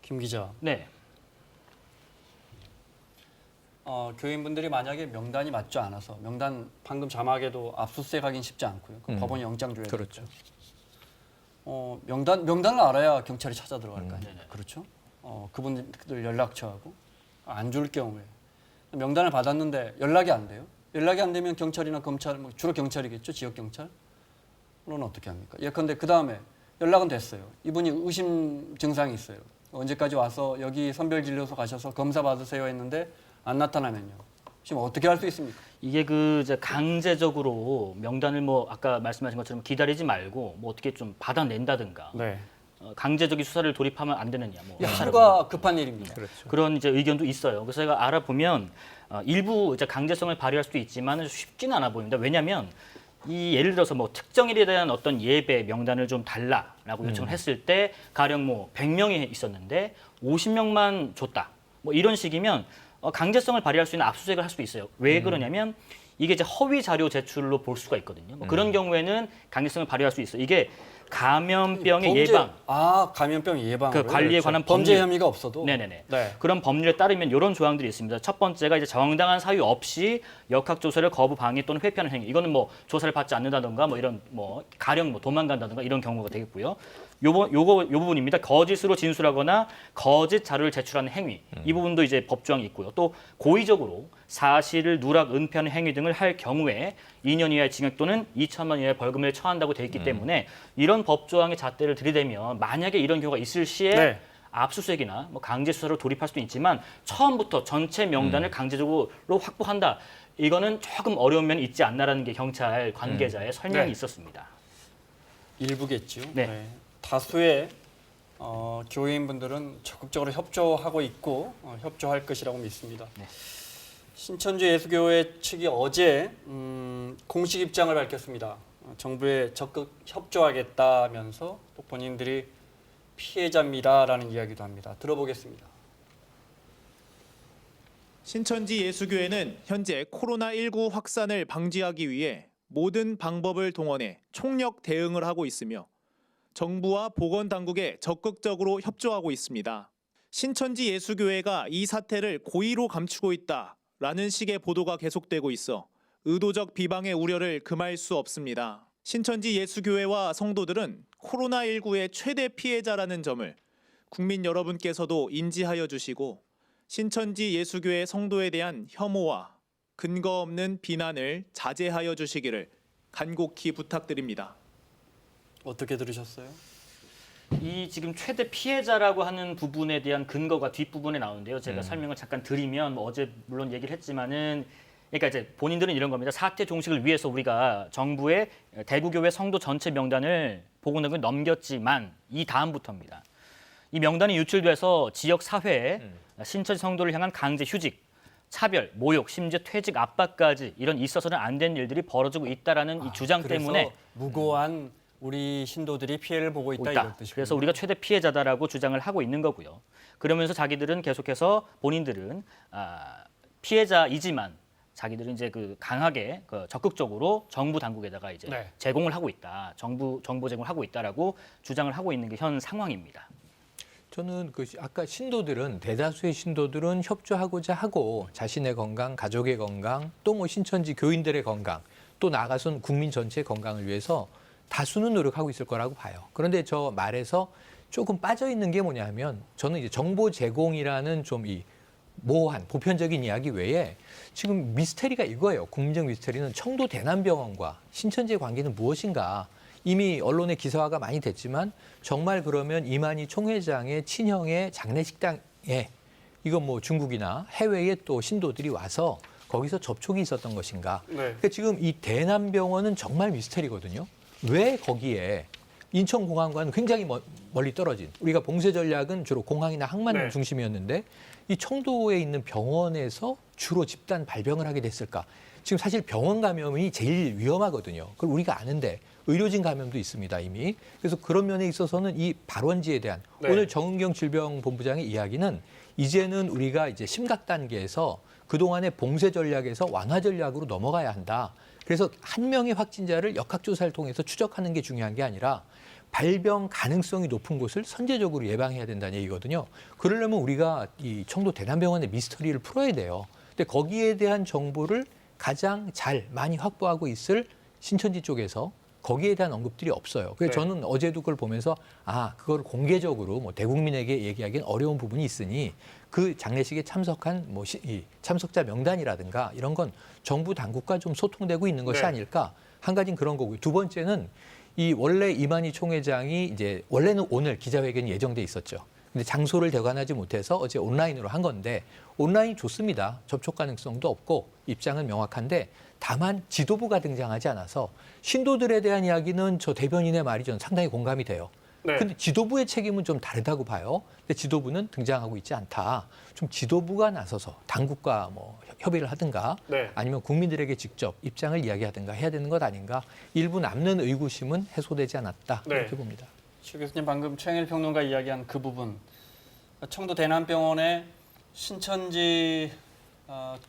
김 기자. 네. 교인분들이 만약에 명단이 맞지 않아서 명단 방금 자막에도 압수수색하기는 쉽지 않고요. 그 법원이 영장 줘야 그렇죠. 되죠. 명단을 알아야 경찰이 찾아 들어갈 거 아니에요. 네네. 그렇죠? 그분들 연락처하고 안 줄 경우에 명단을 받았는데 연락이 안 돼요. 연락이 안 되면 경찰이나 검찰, 뭐 주로 경찰이겠죠, 지역 경찰. 그러면 어떻게 합니까? 예컨대 그 다음에 연락은 됐어요. 이분이 의심 증상이 있어요. 언제까지 와서 여기 선별진료소 가셔서 검사 받으세요 했는데 안 나타나면요. 지금 어떻게 할 수 있습니까? 이게 그 이제 강제적으로 명단을 뭐 아까 말씀하신 것처럼 기다리지 말고 뭐 어떻게 좀 받아낸다든가 네. 강제적인 수사를 돌입하면 안 되느냐 뭐 하루가 급한 일입니다. 그렇죠. 그런 이제 의견도 있어요. 그래서 제가 알아보면 일부 이제 강제성을 발휘할 수도 있지만 쉽지는 않아 보입니다. 왜냐하면 이 예를 들어서 뭐 특정일에 대한 어떤 예배 명단을 좀 달라라고 요청을 했을 때 가령 뭐 100명이 있었는데 50명만 줬다. 뭐 이런 식이면 강제성을 발휘할 수 있는 압수수색을 할 수도 있어요. 왜 그러냐면 이게 이제 허위 자료 제출로 볼 수가 있거든요. 뭐 그런 경우에는 강제성을 발휘할 수 있어요. 이게 감염병의 예방, 감염병 예방. 그 관리에 관한 범죄 법률. 혐의가 없어도. 네네네. 네. 그런 법률에 따르면 이런 조항들이 있습니다. 첫 번째가 이제 정당한 사유 없이 역학조사를 거부, 방해 또는 회피하는 행위. 이거는 뭐 조사를 받지 않는다던가 뭐 이런 뭐 가령 뭐 도망간다던가 이런 경우가 되겠고요. 요 부분입니다. 거짓으로 진술하거나 거짓 자료를 제출하는 행위. 이 부분도 이제 법조항이 있고요. 또 고의적으로 사실을 누락, 은폐하는 행위 등을 할 경우에 2년 이하의 징역 또는 2천만 원 이하의 벌금을 처한다고 돼 있기 때문에 이런 법조항의 잣대를 들이대면 만약에 이런 경우가 있을 시에 네. 압수수색이나 뭐 강제 수사로 돌입할 수도 있지만 처음부터 전체 명단을 강제적으로 확보한다. 이거는 조금 어려운 면이 있지 않나라는 게 경찰 관계자의 설명이 네. 있었습니다. 일부겠죠. 네. 다수의 교인분들은 적극적으로 협조하고 있고 협조할 것이라고 믿습니다. 네. 신천지 예수교회 측이 어제 공식 입장을 밝혔습니다. 정부에 적극 협조하겠다면서 또 본인들이 피해자입니다라는 이야기도 합니다. 들어보겠습니다. 신천지 예수교회는 현재 코로나19 확산을 방지하기 위해 모든 방법을 동원해 총력 대응을 하고 있으며 정부와 보건당국에 적극적으로 협조하고 있습니다. 신천지 예수교회가 이 사태를 고의로 감추고 있다라는 식의 보도가 계속되고 있어 의도적 비방의 우려를 금할 수 없습니다. 신천지 예수교회와 성도들은 코로나19의 최대 피해자라는 점을 국민 여러분께서도 인지하여 주시고 신천지 예수교회 성도에 대한 혐오와 근거 없는 비난을 자제하여 주시기를 간곡히 부탁드립니다. 어떻게 들으셨어요? 이 지금 최대 피해자라고 하는 부분에 대한 근거가 뒷부분에 나오는데요. 제가 설명을 잠깐 드리면 뭐 어제 물론 얘기를 했지만은 그러니까 이제 본인들은 이런 겁니다. 사태 종식을 위해서 우리가 정부의 대구교회 성도 전체 명단을 보건당국에 넘겼지만 이 다음부터입니다. 이 명단이 유출돼서 지역 사회에 신천지 성도를 향한 강제 휴직, 차별, 모욕, 심지어 퇴직 압박까지 이런 있어서는 안 된 일들이 벌어지고 있다라는 이 주장 그래서 때문에 무고한 우리 신도들이 피해를 보고 있다 이런 뜻이군요. 그래서 우리가 최대 피해자다라고 주장을 하고 있는 거고요. 그러면서 자기들은 계속해서 본인들은 피해자이지만 자기들은 이제 그 강하게 적극적으로 정부 당국에다가 이제 네. 제공을 하고 있다, 정보 제공을 하고 있다라고 주장을 하고 있는 게 현 상황입니다. 저는 아까 대다수의 신도들은 협조하고자 하고 자신의 건강, 가족의 건강, 또 뭐 신천지 교인들의 건강, 또 나아가선 국민 전체의 건강을 위해서 다수는 노력하고 있을 거라고 봐요. 그런데 저 말에서 조금 빠져 있는 게 뭐냐면 저는 이제 정보 제공이라는 좀 이 모호한 보편적인 이야기 외에 지금 미스테리가 이거예요. 국민적 미스테리는 청도 대남병원과 신천지의 관계는 무엇인가? 이미 언론의 기사화가 많이 됐지만 정말 그러면 이만희 총회장의 친형의 장례식당에 이건 뭐 중국이나 해외에 또 신도들이 와서 거기서 접촉이 있었던 것인가? 네. 그러니까 지금 이 대남병원은 정말 미스테리거든요. 왜 거기에 인천공항과는 굉장히 멀리 떨어진 우리가 봉쇄 전략은 주로 공항이나 항만 네. 중심이었는데 이 청도에 있는 병원에서 주로 집단 발병을 하게 됐을까? 지금 사실 병원 감염이 제일 위험하거든요. 그걸 우리가 아는데 의료진 감염도 있습니다, 이미. 그래서 그런 면에 있어서는 이 발원지에 대한 네. 오늘 정은경 질병본부장의 이야기는 이제는 우리가 이제 심각 단계에서 그동안의 봉쇄 전략에서 완화 전략으로 넘어가야 한다. 그래서 한 명의 확진자를 역학조사를 통해서 추적하는 게 중요한 게 아니라 발병 가능성이 높은 곳을 선제적으로 예방해야 된다는 얘기거든요. 그러려면 우리가 이 청도 대남병원의 미스터리를 풀어야 돼요. 근데 거기에 대한 정보를 가장 잘 많이 확보하고 있을 신천지 쪽에서 거기에 대한 언급들이 없어요. 그래서 네. 저는 어제도 그걸 보면서 그걸 공개적으로 뭐 대국민에게 얘기하기는 어려운 부분이 있으니 그 장례식에 참석한 이 참석자 명단이라든가 이런 건 정부 당국과 좀 소통되고 있는 것이 네. 아닐까. 한 가지는 그런 거고요. 두 번째는 원래 이만희 총회장이 이제 원래는 오늘 기자회견이 예정돼 있었죠. 근데 장소를 대관하지 못해서 어제 온라인으로 한 건데 온라인 좋습니다. 접촉 가능성도 없고 입장은 명확한데 다만 지도부가 등장하지 않아서 신도들에 대한 이야기는 저 대변인의 말이 저는 상당히 공감이 돼요. 네. 근데 지도부의 책임은 좀 다르다고 봐요. 근데 지도부는 등장하고 있지 않다. 좀 지도부가 나서서 당국과 뭐 협의를 하든가 네. 아니면 국민들에게 직접 입장을 이야기하든가 해야 되는 것 아닌가. 일부 남는 의구심은 해소되지 않았다. 네. 이렇게 봅니다. 최 교수님 방금 최영일 평론가 이야기한 그 부분, 청도 대남병원의 신천지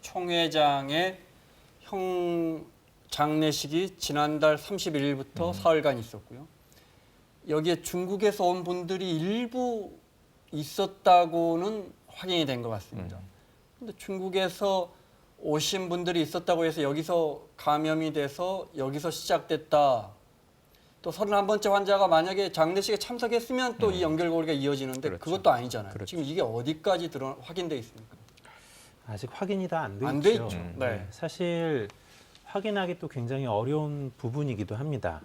총회장의 형 장례식이 지난달 31일부터 사흘간 있었고요. 여기에 중국에서 온 분들이 일부 있었다고는 확인이 된 것 같습니다. 그런데 중국에서 오신 분들이 있었다고 해서 여기서 감염이 돼서 여기서 시작됐다. 또 31번째 환자가 만약에 장례식에 참석했으면 또 이 연결고리가 이어지는데 그렇죠. 그것도 아니잖아요. 그렇죠. 지금 이게 어디까지 확인돼 있습니까? 아직 확인이 다 안 돼 안 돼 있죠. 있죠. 네. 사실 확인하기 또 굉장히 어려운 부분이기도 합니다.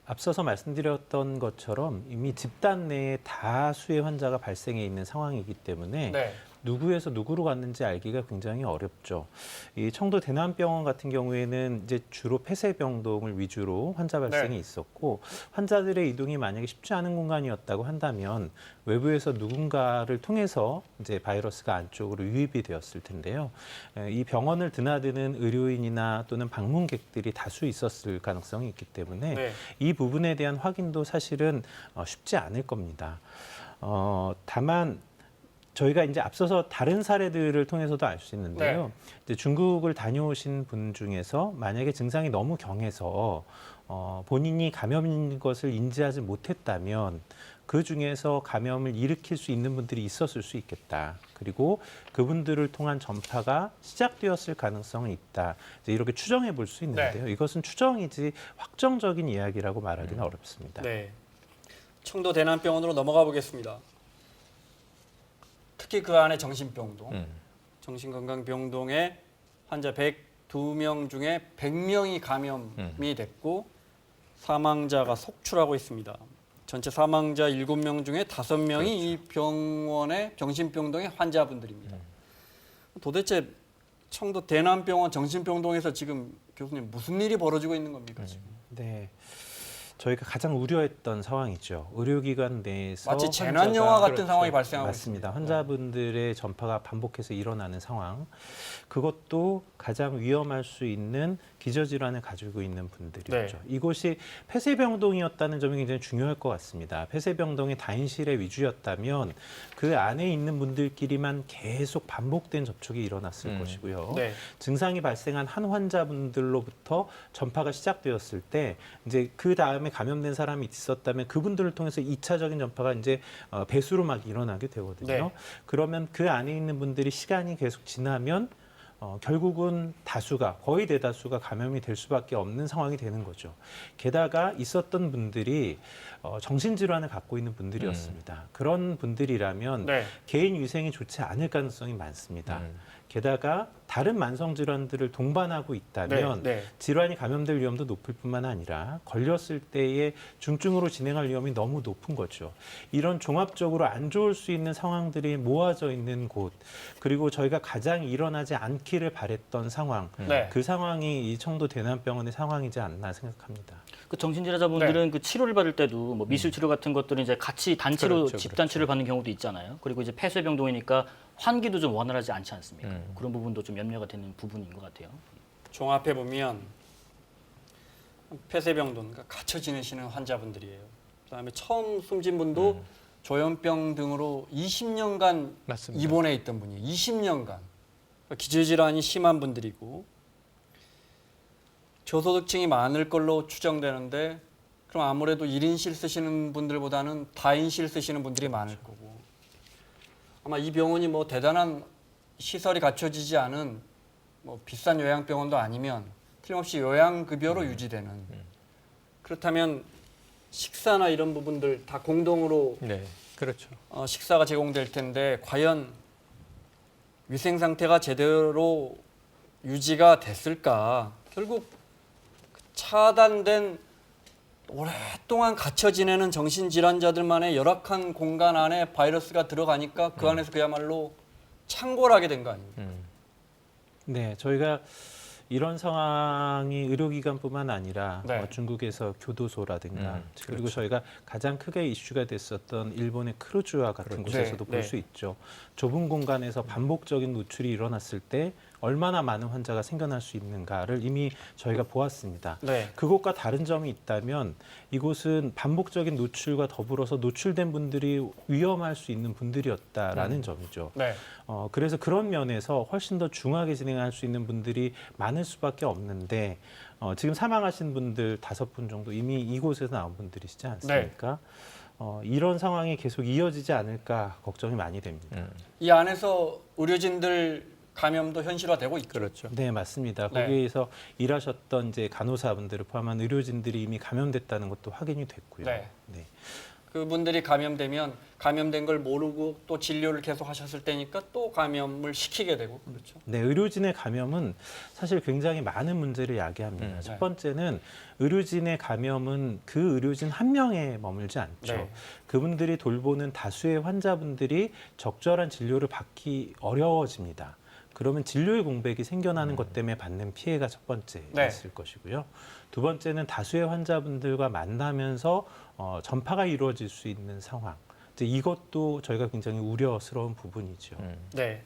앞서서 말씀드렸던 것처럼 이미 집단 내에 다수의 환자가 발생해 있는 상황이기 때문에 네. 누구에서 누구로 갔는지 알기가 굉장히 어렵죠. 이 청도 대남병원 같은 경우에는 이제 주로 폐쇄병동을 위주로 환자 발생이 있었고 환자들의 이동이 만약에 쉽지 않은 공간이었다고 한다면 외부에서 누군가를 통해서 이제 바이러스가 안쪽으로 유입이 되었을 텐데요. 이 병원을 드나드는 의료인이나 또는 방문객들이 다수 있었을 가능성이 있기 때문에 네. 이 부분에 대한 확인도 사실은 쉽지 않을 겁니다. 다만 저희가 이제 앞서서 다른 사례들을 통해서도 알 수 있는데요. 이제 중국을 다녀오신 분 중에서 만약에 증상이 너무 경해서 본인이 감염인 것을 인지하지 못했다면 그 중에서 감염을 일으킬 수 있는 분들이 있었을 수 있겠다. 그리고 그분들을 통한 전파가 시작되었을 가능성은 있다. 이제 이렇게 추정해 볼 수 있는데요. 이것은 추정이지 확정적인 이야기라고 말하기는 어렵습니다. 네. 청도 대남병원으로 넘어가 보겠습니다. 특히 그 안에 정신병동, 정신건강병동에 환자 102명 중에 100명이 감염이 됐고 사망자가 속출하고 있습니다. 전체 사망자 7명 중에 5명이 이 병원의 정신병동의 환자분들입니다. 도대체 청도 대남병원 정신병동에서 지금 교수님 무슨 일이 벌어지고 있는 겁니까 지금? 네. 저희가 가장 우려했던 상황이죠. 의료기관 내에서 마치 재난 영화 같은 그렇죠. 상황이 발생하고 맞습니다. 있습니다. 환자분들의 전파가 반복해서 일어나는 상황. 그것도 가장 위험할 수 있는 기저질환을 가지고 있는 분들이었죠. 네. 이곳이 폐쇄병동이었다는 점이 굉장히 중요할 것 같습니다. 폐쇄병동이 다인실의 위주였다면 그 안에 있는 분들끼리만 계속 반복된 접촉이 일어났을 것이고요. 네. 증상이 발생한 한 환자분들로부터 전파가 시작되었을 때 이제 그 다음에 감염된 사람이 있었다면 그분들을 통해서 2차적인 전파가 이제 배수로 막 일어나게 되거든요. 네. 그러면 그 안에 있는 분들이 시간이 계속 지나면 결국은 다수가 거의 대다수가 감염이 될 수밖에 없는 상황이 되는 거죠. 게다가 있었던 분들이 정신질환을 갖고 있는 분들이었습니다. 그런 분들이라면 네. 개인 위생이 좋지 않을 가능성이 많습니다. 게다가 다른 만성 질환들을 동반하고 있다면 네, 네. 질환이 감염될 위험도 높을 뿐만 아니라 걸렸을 때의 중증으로 진행할 위험이 너무 높은 거죠. 이런 종합적으로 안 좋을 수 있는 상황들이 모아져 있는 곳, 그리고 저희가 가장 일어나지 않기를 바랬던 상황, 네. 그 상황이 이 청도 대남병원의 상황이지 않나 생각합니다. 그 정신질환자분들은 네. 그 치료를 받을 때도 뭐 미술 치료 같은 것들은 이제 같이 단체로 그렇죠, 집단 치료를 받는 경우도 있잖아요. 그리고 이제 폐쇄병동이니까 환기도 좀 원활하지 않지 않습니까? 음. 그런 부분도 좀 염려가 되는 부분인 것 같아요. 종합해 보면 폐쇄병동, 그러니까 갇혀 지내시는 환자분들이에요. 그다음에 처음 숨진 분도 조현병 등으로 20년간 맞습니다. 입원해 있던 분이에요. 20년간. 그러니까 기저질환이 심한 분들이고 저소득층이 많을 걸로 추정되는데 그럼 아무래도 1인실 쓰시는 분들보다는 다인실 쓰시는 분들이 많을 거고 아마 이 병원이 뭐 대단한 시설이 갖춰지지 않은 뭐 비싼 요양병원도 아니면 틀림없이 요양급여로 유지되는 그렇다면 식사나 이런 부분들 다 공동으로 네, 그렇죠. 식사가 제공될 텐데 과연 위생 상태가 제대로 유지가 됐을까? 결국 차단된 오랫동안 갇혀 지내는 정신질환자들만의 열악한 공간 안에 바이러스가 들어가니까 그 안에서 그야말로 창궐하게 된 거 아닙니까? 네, 저희가 이런 상황이 의료기관뿐만 아니라 네. 중국에서 교도소라든가 그리고 그렇죠. 저희가 가장 크게 이슈가 됐었던 일본의 크루즈와 같은 그렇죠. 곳에서도 네, 볼 네. 수 있죠. 좁은 공간에서 반복적인 노출이 일어났을 때 얼마나 많은 환자가 생겨날 수 있는가를 이미 저희가 보았습니다. 네. 그곳과 다른 점이 있다면 이곳은 반복적인 노출과 더불어서 노출된 분들이 위험할 수 있는 분들이었다라는 점이죠. 네. 그래서 그런 면에서 훨씬 더 중하게 진행할 수 있는 분들이 많을 수밖에 없는데 지금 사망하신 분들 5분 정도 이미 이곳에서 나온 분들이시지 않습니까? 이런 상황이 계속 이어지지 않을까 걱정이 많이 됩니다. 이 안에서 의료진들 감염도 현실화되고 있죠. 그렇죠. 네, 맞습니다. 네. 거기에서 일하셨던 이제 간호사분들을 포함한 의료진들이 이미 감염됐다는 것도 확인이 됐고요. 네. 네. 그분들이 감염되면 감염된 걸 모르고 또 진료를 계속 하셨을 때니까 또 감염을 시키게 되고 그렇죠. 네, 의료진의 감염은 사실 굉장히 많은 문제를 야기합니다. 네. 첫 번째는 의료진의 감염은 그 의료진 한 명에 머물지 않죠. 네. 그분들이 돌보는 다수의 환자분들이 적절한 진료를 받기 어려워집니다. 그러면 진료의 공백이 생겨나는 것 때문에 받는 피해가 첫 번째 네. 있을 것이고요. 두 번째는 다수의 환자분들과 만나면서 전파가 이루어질 수 있는 상황. 이제 이것도 저희가 굉장히 우려스러운 부분이죠. 네.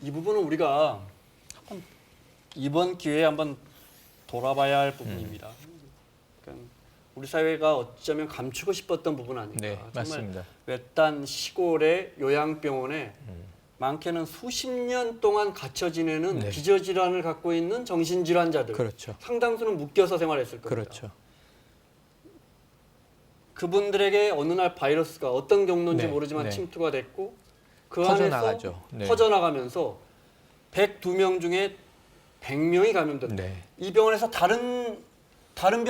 이 부분은 우리가 한번 이번 기회에 한번 돌아봐야 할 부분입니다. 그러니까 우리 사회가 어쩌면 감추고 싶었던 부분 아닌가. 네, 정말 맞습니다. 외딴 시골의 요양병원에 많게는 수십 년 동안 갇혀 지내는 네. 기저질환을 갖고 있는 정신질환자들. 그렇죠. 상당수는 묶여서 생활했을 겁니다. 그렇죠. 그분들에게 어느 날 바이러스가 어떤 경로인지 네, 모르지만 네. 침투가 됐고 그 퍼져나가죠. 안에서 네. 퍼져나가면서 102명 중에 100명이 감염됐다. 네. 이 병원에서 다른 다른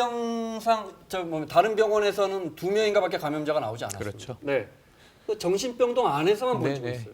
병원에서는 2명인가밖에 감염자가 나오지 않았습니다. 그렇죠. 네. 그 정신병동 안에서만 보여주고 네네. 있어요.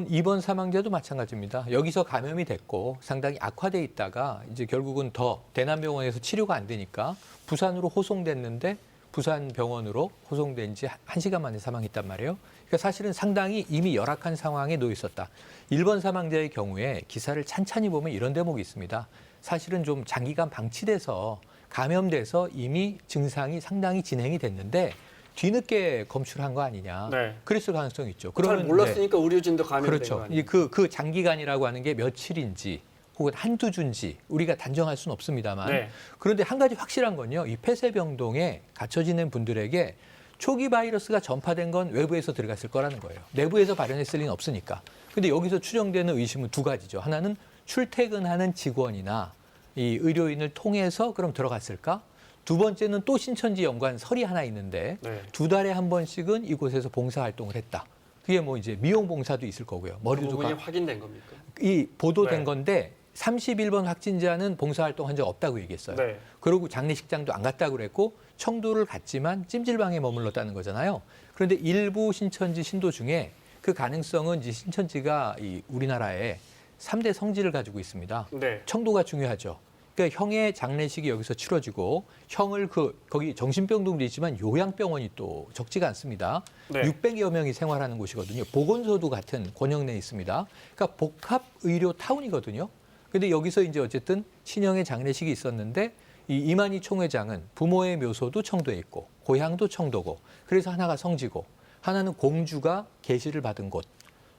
이번 사망자도 마찬가지입니다. 여기서 감염이 됐고 상당히 악화돼 있다가 이제 결국은 더 대남병원에서 치료가 안 되니까 부산으로 호송됐는데 부산 병원으로 호송된 지 1시간 만에 사망했단 말이에요. 그러니까 사실은 상당히 이미 열악한 상황에 놓여 있었다. 1번 사망자의 경우에 기사를 찬찬히 보면 이런 대목이 있습니다. 사실은 좀 장기간 방치돼서 감염돼서 이미 증상이 상당히 진행이 됐는데 뒤늦게 검출한 거 아니냐. 네. 그랬을 가능성이 있죠. 잘 몰랐으니까 의료진도 감염된 거 그렇죠. 아니에요? 그 장기간이라고 하는 게 며칠인지 혹은 한두 주인지 우리가 단정할 수는 없습니다만 네. 그런데 한 가지 확실한 건요. 이 폐쇄병동에 갇혀 지낸 분들에게 초기 바이러스가 전파된 건 외부에서 들어갔을 거라는 거예요. 내부에서 발현했을 리는 없으니까. 근데 여기서 추정되는 의심은 두 가지죠. 하나는 출퇴근하는 직원이나 이 의료인을 통해서 그럼 들어갔을까? 두 번째는 또 신천지 연관설이 하나 있는데 네. 2달에 한 번씩은 이곳에서 봉사활동을 했다. 그게 뭐 이제 미용 봉사도 있을 거고요. 그 머리도 부분이 확인된 겁니까? 이 보도된 네. 건데 31번 확진자는 봉사활동 한 적 없다고 얘기했어요. 네. 그리고 장례식장도 안 갔다고 그랬고 청도를 갔지만 찜질방에 머물렀다는 거잖아요. 그런데 일부 신천지 신도 중에 그 가능성은 이제 신천지가 이 우리나라에 3대 성지를 가지고 있습니다. 네. 청도가 중요하죠. 그러니까 형의 장례식이 여기서 치러지고 형을 거기 정신병동도 있지만 요양병원이 또 적지가 않습니다. 네. 600여 명이 생활하는 곳이거든요. 보건소도 같은 권역 내에 있습니다. 그러니까 복합 의료 타운이거든요. 근데 여기서 이제 어쨌든 친형의 장례식이 있었는데 이 이만희 총회장은 부모의 묘소도 청도에 있고 고향도 청도고 그래서 하나가 성지고 하나는 공주가 계시를 받은 곳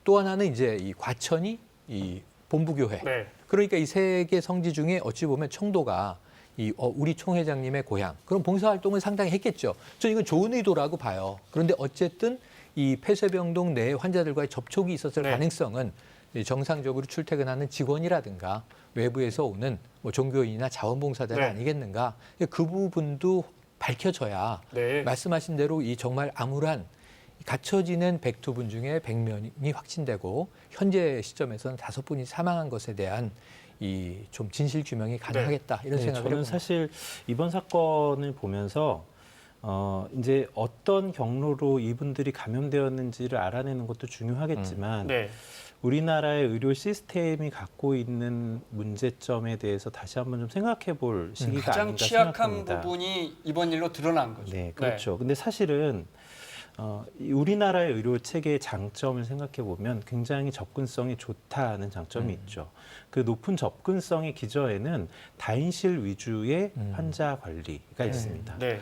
또 하나는 이제 이 과천이 이 본부교회. 네. 그러니까 이 세 개 성지 중에 어찌 보면 청도가 우리 총회장님의 고향. 그럼 봉사활동을 상당히 했겠죠. 저 이건 좋은 의도라고 봐요. 그런데 어쨌든 이 폐쇄병동 내 환자들과의 접촉이 있었을 네. 가능성은 정상적으로 출퇴근하는 직원이라든가 외부에서 오는 뭐 종교인이나 자원봉사자는 네. 아니겠는가. 그 부분도 밝혀져야 네. 말씀하신 대로 이 정말 암울한 갇혀 지낸 102분 중에 100명이 확진되고 현재 시점에서는 5분이 사망한 것에 대한 이 좀 진실 규명이 가능하겠다 이런 네, 생각을 저는 해봅니다. 사실 이번 사건을 보면서 이제 어떤 경로로 이분들이 감염되었는지를 알아내는 것도 중요하겠지만 네. 우리나라의 의료 시스템이 갖고 있는 문제점에 대해서 다시 한번 좀 생각해 볼 시기가 가장 아닌가 취약한 생각합니다. 부분이 이번 일로 드러난 거죠. 네, 그렇죠. 근데 사실은 이 우리나라의 의료 체계의 장점을 생각해 보면 굉장히 접근성이 좋다는 장점이 있죠. 그 높은 접근성의 기저에는 다인실 위주의 환자 관리가 있습니다. 네.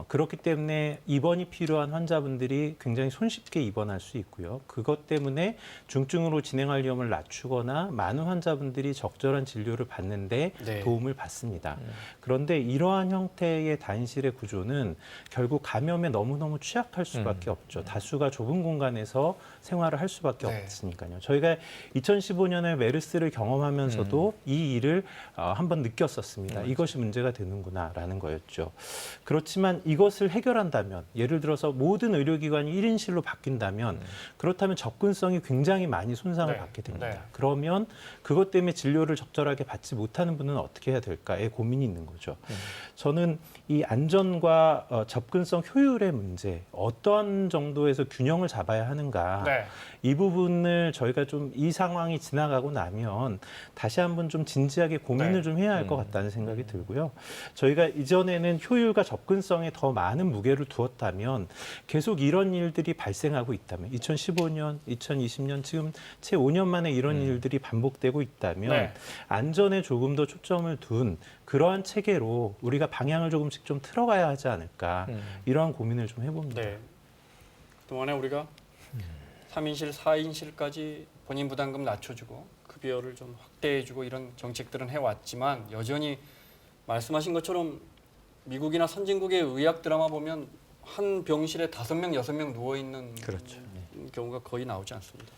그렇기 때문에 입원이 필요한 환자분들이 굉장히 손쉽게 입원할 수 있고요. 그것 때문에 중증으로 진행할 위험을 낮추거나 많은 환자분들이 적절한 진료를 받는데 네. 도움을 받습니다. 그런데 이러한 형태의 다인실의 구조는 결국 감염에 너무너무 취약할 수밖에 없죠. 다수가 좁은 공간에서 생활을 할 수밖에 네. 없으니까요. 저희가 2015년에 메르스를 경험하면서도 이 일을 한번 느꼈었습니다. 이것이 문제가 되는구나라는 거였죠. 그렇지만 이것을 해결한다면 예를 들어서 모든 의료기관이 1인실로 바뀐다면 그렇다면 접근성이 굉장히 많이 손상을 네. 받게 됩니다. 네. 그러면 그것 때문에 진료를 적절하게 받지 못하는 분은 어떻게 해야 될까에 고민이 있는 거죠. 저는 이 안전과 접근성 효율의 문제 어떤 정도에서 균형을 잡아야 하는가 네. 이 부분을 저희가 좀 이 상황이 지나가고 나면 다시 한번 좀 진지하게 고민을 네. 좀 해야 할 것 같다는 생각이 들고요. 저희가 이전에는 효율과 접근성에 더 많은 무게를 두었다면 계속 이런 일들이 발생하고 있다면 2015년, 2020년 지금 채 5년 만에 이런 일들이 반복되고 있다면 네. 안전에 조금 더 초점을 둔 그러한 체계로 우리가 방향을 조금씩 좀 틀어가야 하지 않을까 이러한 고민을 좀 해봅니다. 네. 그동안에 우리가 3인실, 4인실까지 본인 부담금 낮춰주고 급여를 좀 확대해주고 이런 정책들은 해왔지만 여전히 말씀하신 것처럼 미국이나 선진국의 의학 드라마 보면 한 병실에 5명, 6명 누워있는 그렇죠. 경우가 거의 나오지 않습니다.